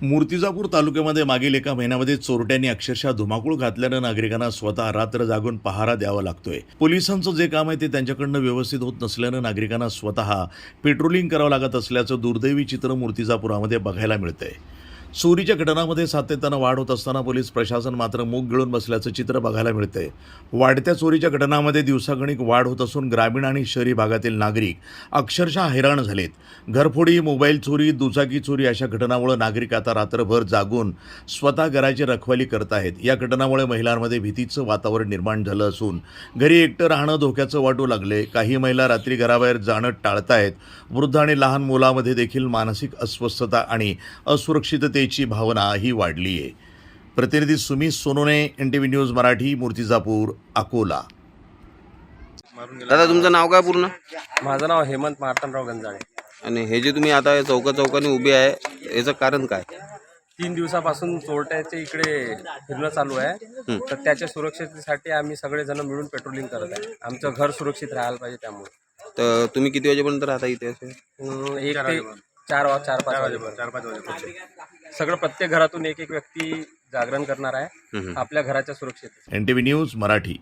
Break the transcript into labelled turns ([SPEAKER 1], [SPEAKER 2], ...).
[SPEAKER 1] मूर्तिजापूर तालुक्यामध्ये मागील एका महिन्यामध्ये चोरट्यांनी अक्षरशः धुमाकूळ घातल्यानं नागरिकांना स्वतः रात्र जागून पहारा द्यावा लागतोय। पोलिसांचं जे काम आहे ते त्यांच्याकडनं व्यवस्थित होत नसल्यानं नागरिकांना स्वतः पेट्रोलिंग करावं लागत असल्याचं दुर्दैवी चित्र मूर्तिजापुरामध्ये बघायला मिळतंय। चोरीच्या घटनांमध्ये सातत्यानं वाढ होत असताना पोलीस प्रशासन मात्र मूग गिळून बसल्याचं चित्र बघायला मिळतंय। वाढत्या चोरीच्या घटनांमध्ये दिवसागणिक वाढ होत असून ग्रामीण आणि शहरी भागातील नागरिक अक्षरशः हैराण झालेत। घरफोडी, मोबाईल चोरी, दुचाकी चोरी अशा घटनांमुळे नागरिक आता रात्रभर जागून स्वतः घराची रखवाली करत आहेत। या घटनांमुळे महिलांमध्ये भीतीचं वातावरण निर्माण झालं असून घरी एकटं राहणं धोक्याचं वाटू लागले। काही महिला रात्री घराबाहेर जाणं टाळतायत। वृद्ध आणि लहान मुलांमध्ये देखील मानसिक अस्वस्थता आणि असुरक्षिततेची भावना ही वाढली आहे। प्रतिनिधी सुमित सोनोने, NTV न्यूज मराठी, मूर्तिजापूर, अकोला।
[SPEAKER 2] दादा तुमचं नाव काय पूर्ण?
[SPEAKER 3] माझं नाव हेमंत मार्तंडराव गंजाळे।
[SPEAKER 2] आणि हे जे तुम्ही आता चौकाने उभे आहे याचं कारण काय?
[SPEAKER 3] 3 दिवसापासून चोरट्याच्या इकडे फिरणं चालू आहे, तर त्याच्या सुरक्षिततेसाठी आम्ही सगळेजण मिळून पेट्रोलिंग करत आहे। आमचं घर सुरक्षित राहायला पाहिजे त्यामुळे।
[SPEAKER 2] तर तुम्ही किती वाजेपर्यंत राहता इथे असे?
[SPEAKER 3] 1 ते 4-5 वाजेपर्यंत सगळं प्रत्येक घरातून एक व्यक्ती जागरण करणार आहे आपल्या घराच्या सुरक्षिततेसाठी।
[SPEAKER 1] NTV news Marathi.